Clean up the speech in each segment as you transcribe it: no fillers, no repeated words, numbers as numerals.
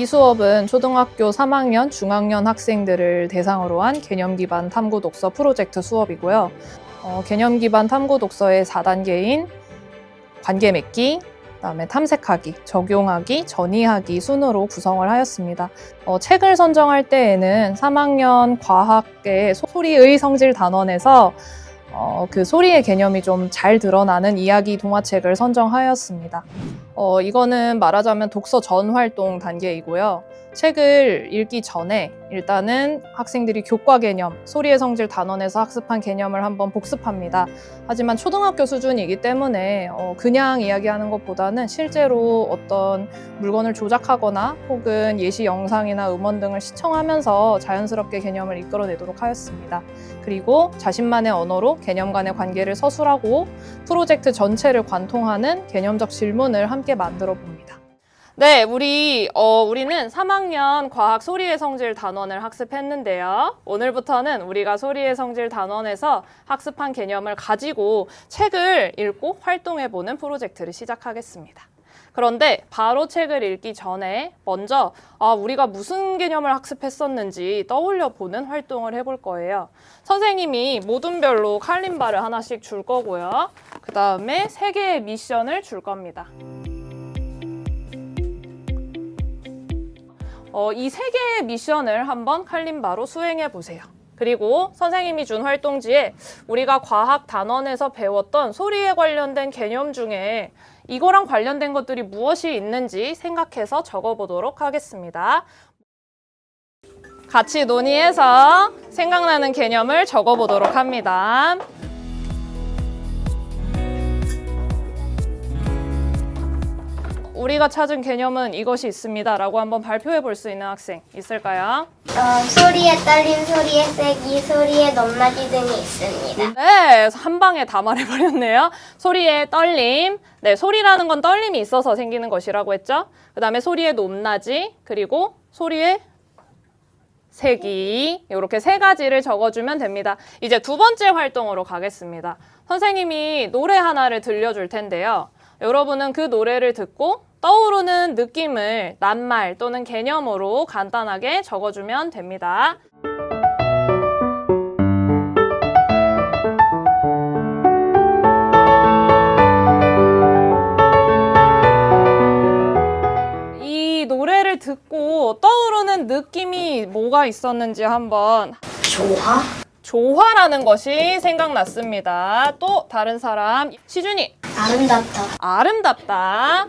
이 수업은 초등학교 3학년, 중학년 학생들을 대상으로 한 개념 기반 탐구 독서 프로젝트 수업이고요. 개념 기반 탐구 독서의 4단계인 관계 맺기, 그다음에 탐색하기, 적용하기, 전이하기 순으로 구성을 하였습니다. 책을 선정할 때에는 3학년 과학의 소리의 성질 단원에서 그 소리의 개념이 좀 잘 드러나는 이야기 동화책을 선정하였습니다. 이거는 말하자면 독서 전 활동 단계이고요. 책을 읽기 전에 일단은 학생들이 교과 개념, 소리의 성질 단원에서 학습한 개념을 한번 복습합니다. 하지만 초등학교 수준이기 때문에 그냥 이야기하는 것보다는 실제로 어떤 물건을 조작하거나 혹은 예시 영상이나 음원 등을 시청하면서 자연스럽게 개념을 이끌어내도록 하였습니다. 그리고 자신만의 언어로 개념 간의 관계를 서술하고 프로젝트 전체를 관통하는 개념적 질문을 함께 만들어 봅니다. 네, 우리는 3학년 과학 소리의 성질 단원을 학습했는데요. 오늘부터는 우리가 소리의 성질 단원에서 학습한 개념을 가지고 책을 읽고 활동해보는 프로젝트를 시작하겠습니다. 그런데 바로 책을 읽기 전에 먼저 우리가 무슨 개념을 학습했었는지 떠올려보는 활동을 해볼 거예요. 선생님이 모둠별로 칼림바를 하나씩 줄 거고요. 그 다음에 3개의 미션을 줄 겁니다. 이 3개의 미션을 한번 칼림바로 수행해 보세요. 그리고 선생님이 준 활동지에 우리가 과학 단원에서 배웠던 소리에 관련된 개념 중에 이거랑 관련된 것들이 무엇이 있는지 생각해서 적어보도록 하겠습니다. 같이 논의해서 생각나는 개념을 적어보도록 합니다. 우리가 찾은 개념은 이것이 있습니다 라고 한번 발표해 볼 수 있는 학생 있을까요? 소리의 떨림, 소리의 세기, 소리의 높낮이 등이 있습니다. 네, 한 방에 다 말해버렸네요. 소리의 떨림. 네, 소리라는 건 떨림이 있어서 생기는 것이라고 했죠. 그 다음에 소리의 높낮이, 그리고 소리의 세기. 이렇게 3가지를 적어주면 됩니다. 이제 2번째 활동으로 가겠습니다. 선생님이 노래 하나를 들려줄 텐데요. 여러분은 그 노래를 듣고 떠오르는 느낌을 낱말 또는 개념으로 간단하게 적어주면 됩니다. 이 노래를 듣고 떠오르는 느낌이 뭐가 있었는지 한번. 조화? 조화라는 것이 생각났습니다. 또 다른 사람. 시준이. 아름답다. 아름답다.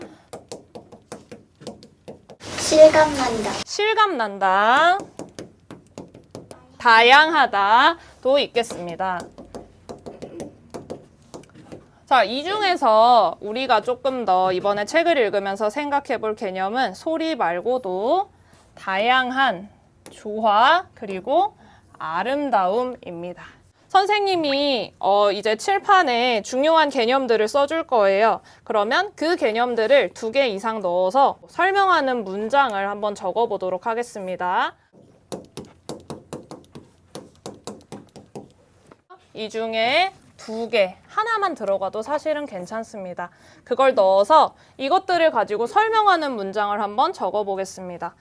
실감난다. 실감난다. 다양하다. 도 있겠습니다. 자, 이 중에서 우리가 조금 더 이번에 책을 읽으면서 생각해 볼 개념은 소리 말고도 다양한, 조화, 그리고 아름다움입니다. 선생님이 이제 칠판에 중요한 개념들을 써줄 거예요. 그러면 그 개념들을 2개 이상 넣어서 설명하는 문장을 한번 적어보도록 하겠습니다. 이 중에 2개, 하나만 들어가도 사실은 괜찮습니다. 그걸 넣어서 이것들을 가지고 설명하는 문장을 한번 적어보겠습니다.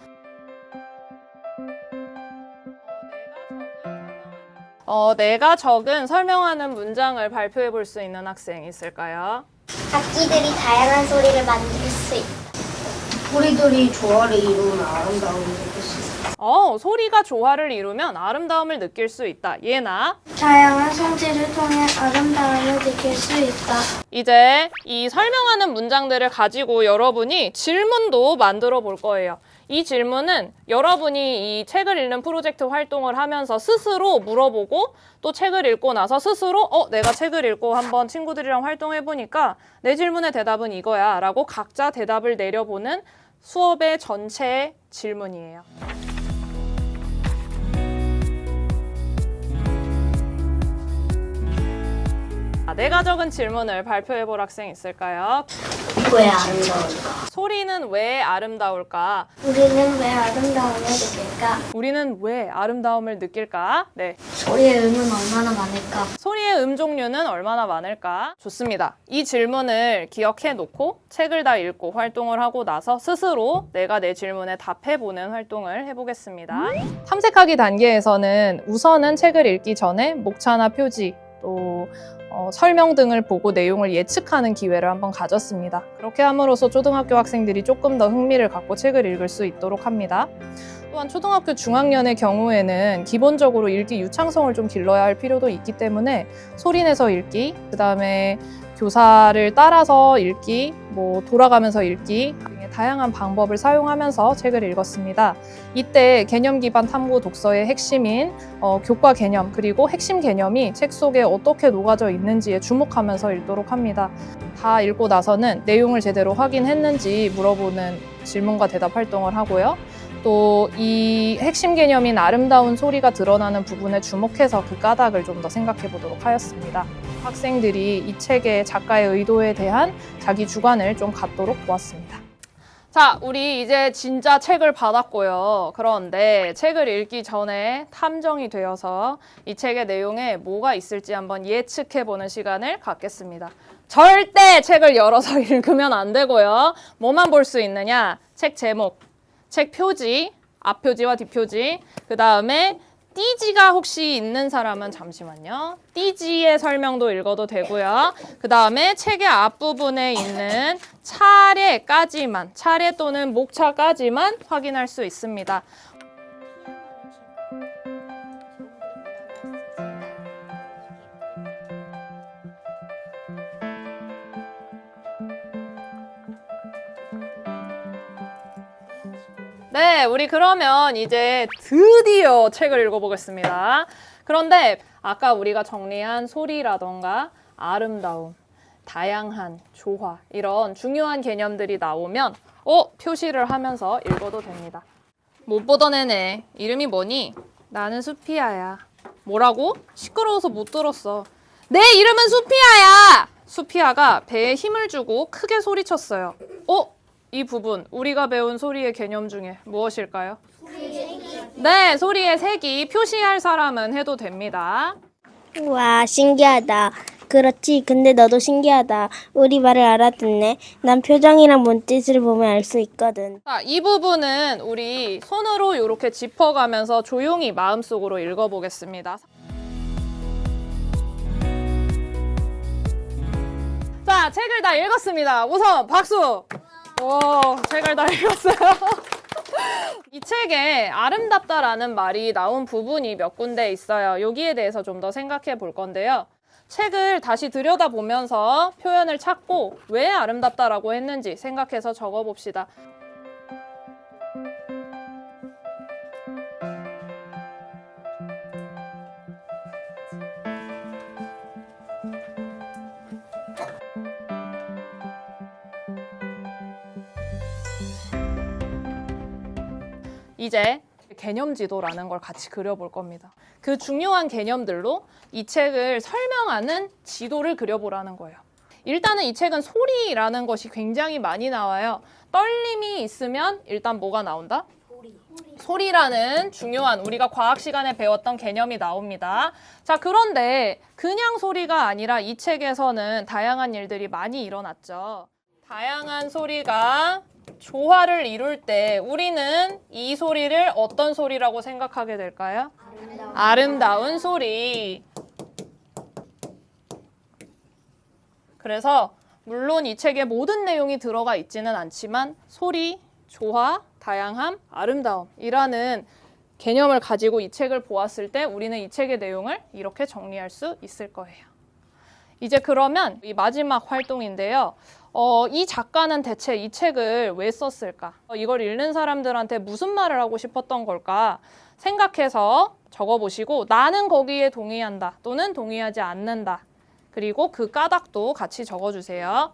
내가 적은 설명하는 문장을 발표해 볼 수 있는 학생 있을까요? 악기들이 다양한 소리를 만들 수 있다. 소리들이 조화를 이루는 아름다움을 느낄 수 있다. 소리가 조화를 이루면 아름다움을 느낄 수 있다. 예나. 다양한 성질을 통해 아름다움을 느낄 수 있다. 이제 이 설명하는 문장들을 가지고 여러분이 질문도 만들어 볼 거예요. 이 질문은 여러분이 이 책을 읽는 프로젝트 활동을 하면서 스스로 물어보고 또 책을 읽고 나서 스스로 내가 책을 읽고 한번 친구들이랑 활동해보니까 내 질문의 대답은 이거야 라고 각자 대답을 내려보는 수업의 전체 질문이에요. 내가 적은 질문을 발표해볼 학생 있을까요? 왜 아름다울까? 소리는 왜 아름다울까? 우리는 왜 아름다움을 느낄까? 우리는 왜 아름다움을 느낄까? 네. 소리의 음은 얼마나 많을까? 소리의 음 종류는 얼마나 많을까? 좋습니다. 이 질문을 기억해 놓고 책을 다 읽고 활동을 하고 나서 스스로 내가 내 질문에 답해보는 활동을 해보겠습니다. 탐색하기 단계에서는 우선은 책을 읽기 전에 목차나 표지, 또 설명 등을 보고 내용을 예측하는 기회를 한번 가졌습니다. 그렇게 함으로써 초등학교 학생들이 조금 더 흥미를 갖고 책을 읽을 수 있도록 합니다. 또한 초등학교 중학년의 경우에는 기본적으로 읽기 유창성을 좀 길러야 할 필요도 있기 때문에 소리내서 읽기, 그 다음에 교사를 따라서 읽기, 돌아가면서 읽기 등의 다양한 방법을 사용하면서 책을 읽었습니다. 이때 개념 기반 탐구 독서의 핵심인 교과 개념 그리고 핵심 개념이 책 속에 어떻게 녹아져 있는지에 주목하면서 읽도록 합니다. 다 읽고 나서는 내용을 제대로 확인했는지 물어보는 질문과 대답 활동을 하고요. 또 이 핵심 개념인 아름다운 소리가 드러나는 부분에 주목해서 그 까닭을 좀 더 생각해 보도록 하였습니다. 학생들이 이 책의 작가의 의도에 대한 자기 주관을 좀 갖도록 도왔습니다. 자, 우리 이제 진짜 책을 받았고요. 그런데 책을 읽기 전에 탐정이 되어서 이 책의 내용에 뭐가 있을지 한번 예측해보는 시간을 갖겠습니다. 절대 책을 열어서 읽으면 안 되고요. 뭐만 볼 수 있느냐? 책 제목, 책 표지, 앞표지와 뒷표지, 그 다음에 띠지가 혹시 있는 사람은 잠시만요. 띠지의 설명도 읽어도 되고요. 그 다음에 책의 앞부분에 있는 차례까지만, 차례 또는 목차까지만 확인할 수 있습니다. 네, 우리 그러면 이제 드디어 책을 읽어보겠습니다. 그런데 아까 우리가 정리한 소리라던가 아름다움, 다양한, 조화 이런 중요한 개념들이 나오면 표시를 하면서 읽어도 됩니다. 못 보던 애네. 이름이 뭐니? 나는 수피아야. 뭐라고? 시끄러워서 못 들었어. 내 이름은 수피아야! 수피아가 배에 힘을 주고 크게 소리쳤어요. 이 부분, 우리가 배운 소리의 개념 중에 무엇일까요? 네, 소리의 색이 표시할 사람은 해도 됩니다. 우와, 신기하다. 그렇지, 근데 너도 신기하다. 우리 말을 알아듣네. 난 표정이랑 몸짓을 보면 알 수 있거든. 자, 이 부분은 우리 손으로 이렇게 짚어가면서 조용히 마음속으로 읽어보겠습니다. 자, 책을 다 읽었습니다. 우선 박수! 책을 다 읽었어요. 이 책에 아름답다라는 말이 나온 부분이 몇 군데 있어요. 여기에 대해서 좀 더 생각해 볼 건데요. 책을 다시 들여다보면서 표현을 찾고 왜 아름답다라고 했는지 생각해서 적어봅시다. 이제 개념 지도라는 걸 같이 그려볼 겁니다. 그 중요한 개념들로 이 책을 설명하는 지도를 그려보라는 거예요. 일단은 이 책은 소리라는 것이 굉장히 많이 나와요. 떨림이 있으면 일단 뭐가 나온다? 소리라는 중요한 우리가 과학 시간에 배웠던 개념이 나옵니다. 자, 그런데 그냥 소리가 아니라 이 책에서는 다양한 일들이 많이 일어났죠. 다양한 소리가 조화를 이룰 때 우리는 이 소리를 어떤 소리라고 생각하게 될까요? 아름다운 소리. 그래서 물론 이 책에 모든 내용이 들어가 있지는 않지만 소리, 조화, 다양함, 아름다움이라는 개념을 가지고 이 책을 보았을 때 우리는 이 책의 내용을 이렇게 정리할 수 있을 거예요. 이제 그러면 이 마지막 활동인데요. 이 작가는 대체 이 책을 왜 썼을까? 이걸 읽는 사람들한테 무슨 말을 하고 싶었던 걸까? 생각해서 적어보시고 나는 거기에 동의한다 또는 동의하지 않는다. 그리고 그 까닭도 같이 적어주세요.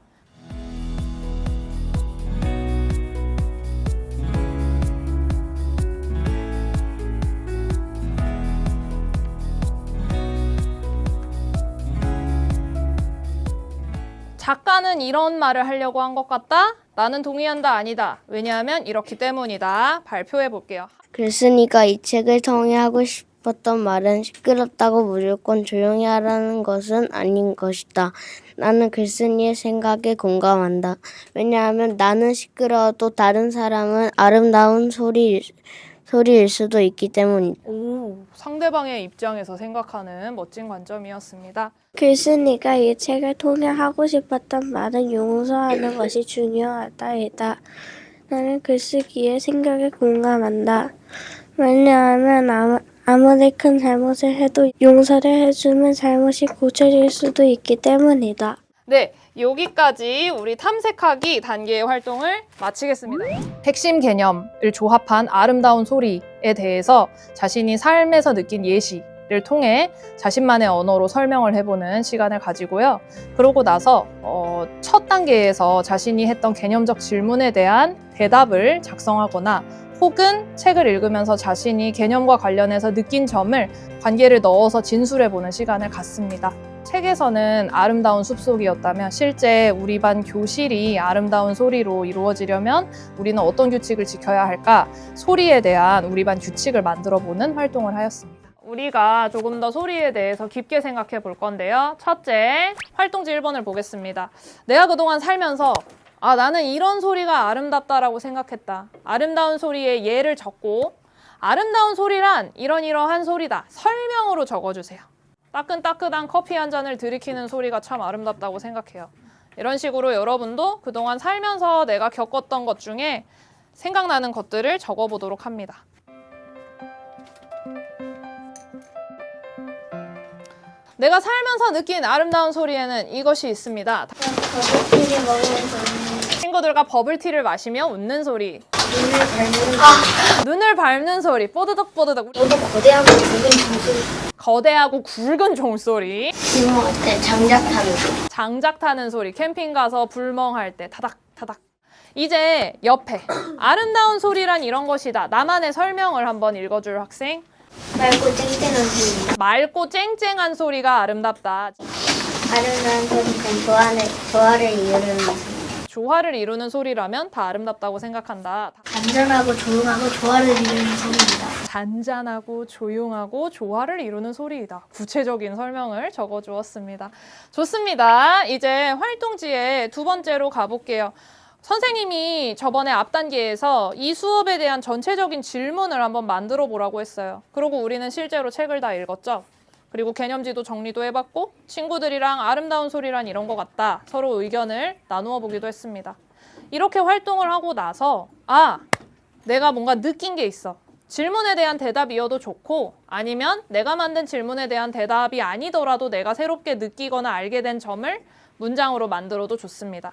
나는 이런 말을 하려고 한 것 같다. 나는 동의한다. 아니다. 왜냐하면 이렇기 때문이다. 발표해 볼게요. 글쓴이가 이 책을 통해 하고 싶었던 말은 시끄럽다고 무조건 조용히 하라는 것은 아닌 것이다. 나는 글쓴이의 생각에 공감한다. 왜냐하면 나는 시끄러워도 다른 사람은 아름다운 소리일 수도 있기 때문이다. 오, 상대방의 입장에서 생각하는 멋진 관점이었습니다. 글쓴이가 이 책을 통해 하고 싶었던 말은 용서하는 것이 중요하다이다. 나는 글쓰기의 생각에 공감한다. 왜냐하면 아무리 큰 잘못을 해도 용서를 해주면 잘못이 고쳐질 수도 있기 때문이다. 네, 여기까지 우리 탐색하기 단계의 활동을 마치겠습니다. 핵심 개념을 조합한 아름다운 소리에 대해서 자신이 삶에서 느낀 예시를 통해 자신만의 언어로 설명을 해보는 시간을 가지고요. 그러고 나서 첫 단계에서 자신이 했던 개념적 질문에 대한 대답을 작성하거나 혹은 책을 읽으면서 자신이 개념과 관련해서 느낀 점을 관계를 넣어서 진술해보는 시간을 갖습니다. 책에서는 아름다운 숲속이었다면 실제 우리 반 교실이 아름다운 소리로 이루어지려면 우리는 어떤 규칙을 지켜야 할까? 소리에 대한 우리 반 규칙을 만들어보는 활동을 하였습니다. 우리가 조금 더 소리에 대해서 깊게 생각해 볼 건데요. 첫째, 활동지 1번을 보겠습니다. 내가 그동안 살면서 나는 이런 소리가 아름답다라고 생각했다. 아름다운 소리의 예를 적고 아름다운 소리란 이러한 소리다. 설명으로 적어주세요. 따끈따끈한 커피 한 잔을 들이키는 소리가 참 아름답다고 생각해요. 이런 식으로 여러분도 그동안 살면서 내가 겪었던 것 중에 생각나는 것들을 적어보도록 합니다. 내가 살면서 느낀 아름다운 소리에는 이것이 있습니다. 버블티를 먹으면서 친구들과 버블티를 마시며 웃는 소리. 눈을 밟는 거. 눈을 밟는 소리. 뽀드득뽀드득. 너도 거대하고 굵은 종소리. 거대하고 굵은 종소리. 불멍할 때 장작 타는 소리. 장작 타는 소리. 캠핑 가서 불멍할 때 타닥타닥. 이제 옆에 아름다운 소리란 이런 것이다. 나만의 설명을 한번 읽어줄 학생. 맑고 쨍쨍한 소리. 맑고 쨍쨍한 소리가 아름답다. 아름다운 소리는 조화를 이루는 소리. 조화를 이루는 소리라면 다 아름답다고 생각한다. 잔잔하고 조용하고 조화를 이루는 소리입니다. 잔잔하고 조용하고 조화를 이루는 소리이다. 구체적인 설명을 적어주었습니다. 좋습니다. 이제 활동지에 두 번째로 가볼게요. 선생님이 저번에 앞 단계에서 이 수업에 대한 전체적인 질문을 한번 만들어 보라고 했어요. 그리고 우리는 실제로 책을 다 읽었죠. 그리고 개념지도 정리도 해봤고 친구들이랑 아름다운 소리란 이런 것 같다. 서로 의견을 나누어 보기도 했습니다. 이렇게 활동을 하고 나서 내가 뭔가 느낀 게 있어. 질문에 대한 대답이어도 좋고 아니면 내가 만든 질문에 대한 대답이 아니더라도 내가 새롭게 느끼거나 알게 된 점을 문장으로 만들어도 좋습니다.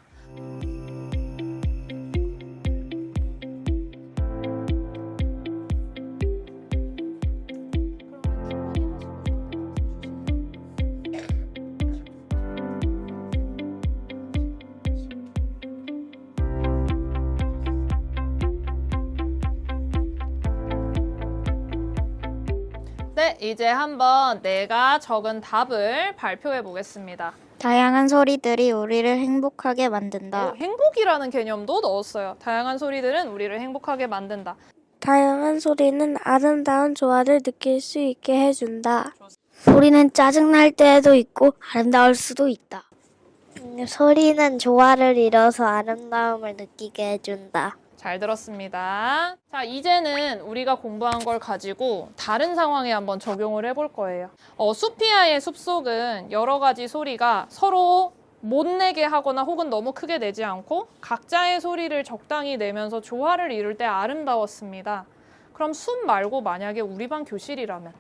네, 이제 한번 내가 적은 답을 발표해 보겠습니다. 다양한 소리들이 우리를 행복하게 만든다. 행복이라는 개념도 넣었어요. 다양한 소리들은 우리를 행복하게 만든다. 다양한 소리는 아름다운 조화를 느낄 수 있게 해준다. 소리는 짜증날 때도 있고 아름다울 수도 있다. 소리는 조화를 이뤄서 아름다움을 느끼게 해준다. 잘 들었습니다. 자, 이제는 우리가 공부한 걸 가지고 다른 상황에 한번 적용을 해볼 거예요. 수피아의 숲속은 여러 가지 소리가 서로 못 내게 하거나 혹은 너무 크게 내지 않고 각자의 소리를 적당히 내면서 조화를 이룰 때 아름다웠습니다. 그럼 숲 말고 만약에 우리 반 교실이라면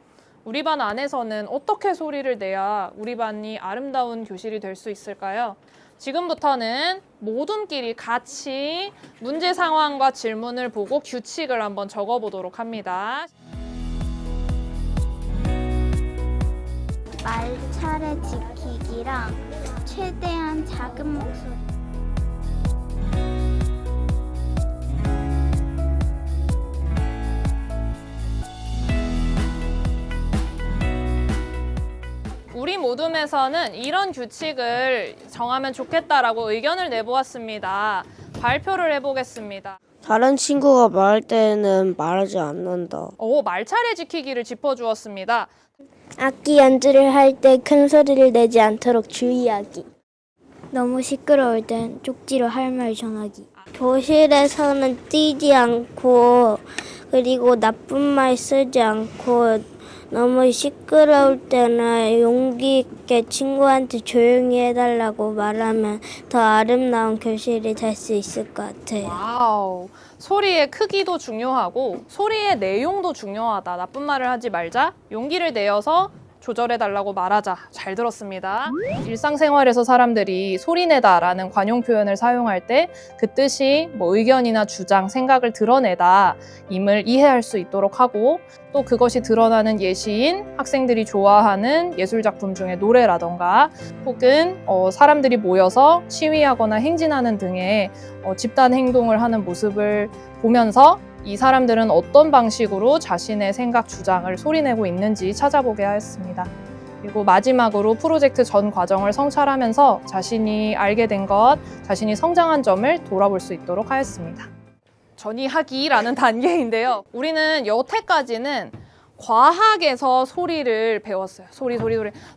우리 반 안에서는 어떻게 소리를 내야 우리 반이 아름다운 교실이 될 수 있을까요? 지금부터는 모둠끼리 같이 문제 상황과 질문을 보고 규칙을 한번 적어보도록 합니다. 말 차례 지키기랑 최대한 작은 목소리. 우리 오둠에서는 이런 규칙을 정하면 좋겠다라고 의견을 내보았습니다. 발표를 해보겠습니다. 다른 친구가 말할 때는 말하지 않는다. 말차례 지키기를 짚어주었습니다. 악기 연주를 할 때 큰 소리를 내지 않도록 주의하기. 너무 시끄러울 땐 쪽지로 할 말 전하기. 교실에서는 뛰지 않고 그리고 나쁜 말 쓰지 않고 너무 시끄러울 때는 용기 있게 친구한테 조용히 해달라고 말하면 더 아름다운 교실이 될 수 있을 것 같아요. 와우. 소리의 크기도 중요하고 소리의 내용도 중요하다. 나쁜 말을 하지 말자. 용기를 내어서 조절해달라고 말하자. 잘 들었습니다. 일상생활에서 사람들이 소리내다라는 관용 표현을 사용할 때 그 뜻이 의견이나 주장, 생각을 드러내다 임을 이해할 수 있도록 하고 또 그것이 드러나는 예시인 학생들이 좋아하는 예술작품 중에 노래라던가 혹은 사람들이 모여서 시위하거나 행진하는 등의 집단 행동을 하는 모습을 보면서 이 사람들은 어떤 방식으로 자신의 생각, 주장을 소리내고 있는지 찾아보게 하였습니다. 그리고 마지막으로 프로젝트 전 과정을 성찰하면서 자신이 알게 된 것, 자신이 성장한 점을 돌아볼 수 있도록 하였습니다. 전이하기라는 단계인데요. 우리는 여태까지는 과학에서 소리를 배웠어요. 소리.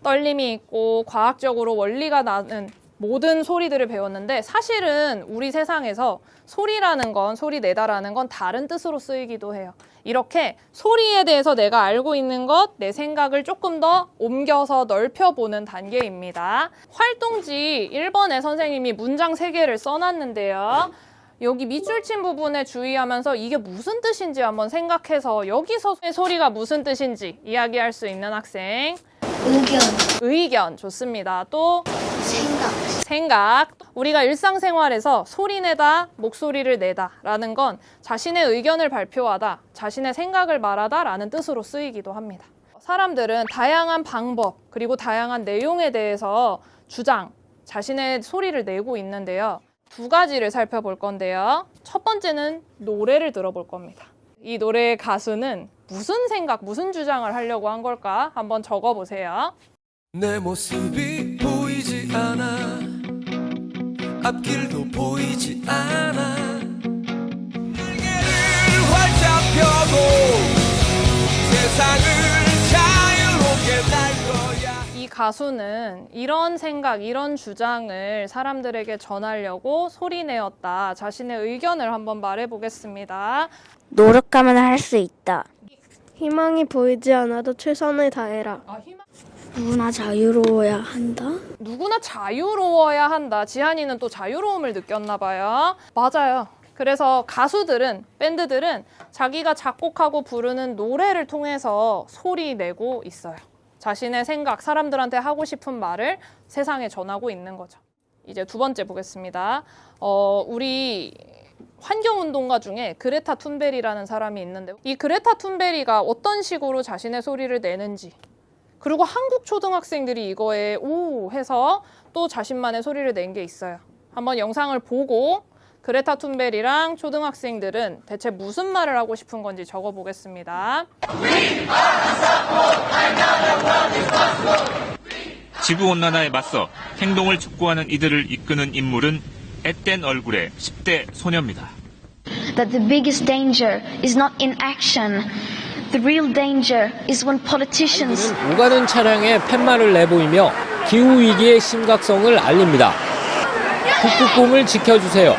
떨림이 있고 과학적으로 원리가 나는 모든 소리들을 배웠는데 사실은 우리 세상에서 소리라는 건, 소리 내다라는 건 다른 뜻으로 쓰이기도 해요. 이렇게 소리에 대해서 내가 알고 있는 것, 내 생각을 조금 더 옮겨서 넓혀보는 단계입니다. 활동지 1번에 선생님이 문장 3개를 써놨는데요. 여기 밑줄 친 부분에 주의하면서 이게 무슨 뜻인지 한번 생각해서 여기서 소리가 무슨 뜻인지 이야기할 수 있는 학생. 의견 좋습니다. 또 생각. 우리가 일상생활에서 소리내다, 목소리를 내다 라는 건 자신의 의견을 발표하다, 자신의 생각을 말하다 라는 뜻으로 쓰이기도 합니다. 사람들은 다양한 방법 그리고 다양한 내용에 대해서 주장, 자신의 소리를 내고 있는데요. 2가지를 살펴볼 건데요. 첫 번째는 노래를 들어볼 겁니다. 이 노래의 가수는 무슨 생각, 무슨 주장을 하려고 한 걸까? 한번 적어보세요. 내 모습이 보이지 않아 앞길도 보이지 않아 날개를 활짝 펴고 세상을 자유롭게 날 거야. 이 가수는 이런 생각, 이런 주장을 사람들에게 전하려고 소리내었다. 자신의 의견을 한번 말해보겠습니다. 노력하면 할 수 있다. 희망이 보이지 않아도 최선을 다해라. 누구나 자유로워야 한다. 누구나 자유로워야 한다. 지한이는 또 자유로움을 느꼈나 봐요. 맞아요. 그래서 가수들은, 밴드들은 자기가 작곡하고 부르는 노래를 통해서 소리 내고 있어요. 자신의 생각, 사람들한테 하고 싶은 말을 세상에 전하고 있는 거죠. 이제 2번째 보겠습니다. 우리 환경운동가 중에 그레타 툰베리라는 사람이 있는데 이 그레타 툰베리가 어떤 식으로 자신의 소리를 내는지 그리고 한국 초등학생들이 이거에 오 해서 또 자신만의 소리를 낸 게 있어요. 한번 영상을 보고 그레타 툰베리랑 초등학생들은 대체 무슨 말을 하고 싶은 건지 적어보겠습니다. 지구온난화에 맞서 행동을 촉구하는 이들을 이끄는 인물은 앳된 얼굴의 10대 소녀입니다. That the biggest danger is not in action. The real danger is when politicians 아이들은 오가는 차량에 팻말을 내보이며 기후위기의 심각성을 알립니다. 북극곰을 지켜주세요.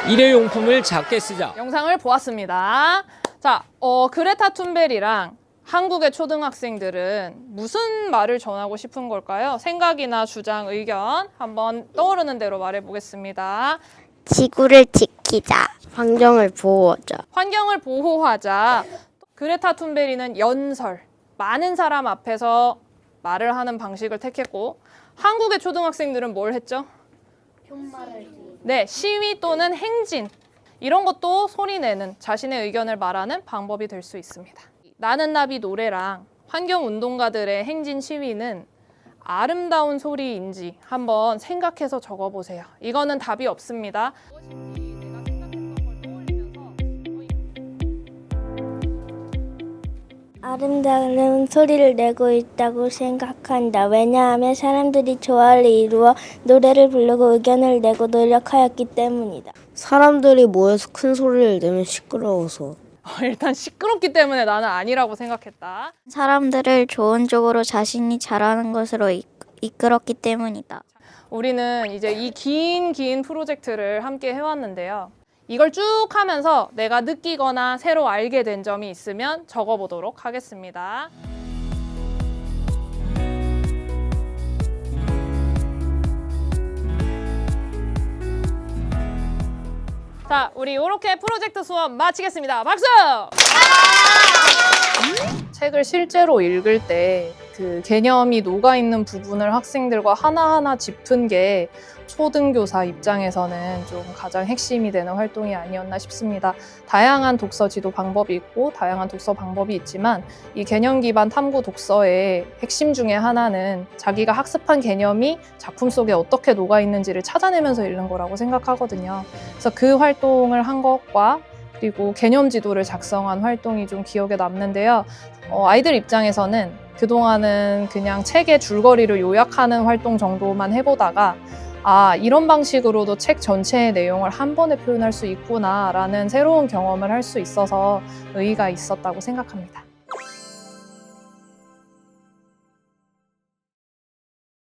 일회용품을 작게 쓰자. 영상을 보았습니다. 자, 그레타 툰베리랑 한국의 초등학생들은 무슨 말을 전하고 싶은 걸까요? 생각이나 주장, 의견 한번 떠오르는 대로 말해보겠습니다. 지구를 지키자. 환경을 보호하자. 환경을 보호하자. 그레타 툰베리는 연설, 많은 사람 앞에서 말을 하는 방식을 택했고 한국의 초등학생들은 뭘 했죠? 네, 시위 또는 행진. 이런 것도 소리내는, 자신의 의견을 말하는 방법이 될 수 있습니다. 나는 나비 노래랑 환경운동가들의 행진 시위는 아름다운 소리인지 한번 생각해서 적어보세요. 이거는 답이 없습니다. 아름다운 소리를 내고 있다고 생각한다. 왜냐하면 사람들이 조화를 이루어 노래를 부르고 의견을 내고 노력하였기 때문이다. 사람들이 모여서 큰 소리를 내면 시끄러워서. 일단 시끄럽기 때문에 나는 아니라고 생각했다. 사람들을 좋은 쪽으로 자신이 잘하는 것으로 이끌었기 때문이다. 우리는 이제 이 긴 프로젝트를 함께 해왔는데요. 이걸 쭉 하면서 내가 느끼거나 새로 알게 된 점이 있으면 적어보도록 하겠습니다. 자, 우리 이렇게 프로젝트 수업 마치겠습니다. 박수! 책을 실제로 읽을 때 그 개념이 녹아있는 부분을 학생들과 하나하나 짚은 게 초등교사 입장에서는 좀 가장 핵심이 되는 활동이 아니었나 싶습니다. 다양한 독서 지도 방법이 있고 다양한 독서 방법이 있지만 이 개념 기반 탐구 독서의 핵심 중에 하나는 자기가 학습한 개념이 작품 속에 어떻게 녹아있는지를 찾아내면서 읽는 거라고 생각하거든요. 그래서 그 활동을 한 것과 그리고 개념 지도를 작성한 활동이 좀 기억에 남는데요. 아이들 입장에서는 그동안은 그냥 책의 줄거리를 요약하는 활동 정도만 해보다가 이런 방식으로도 책 전체의 내용을 한 번에 표현할 수 있구나라는 새로운 경험을 할 수 있어서 의의가 있었다고 생각합니다.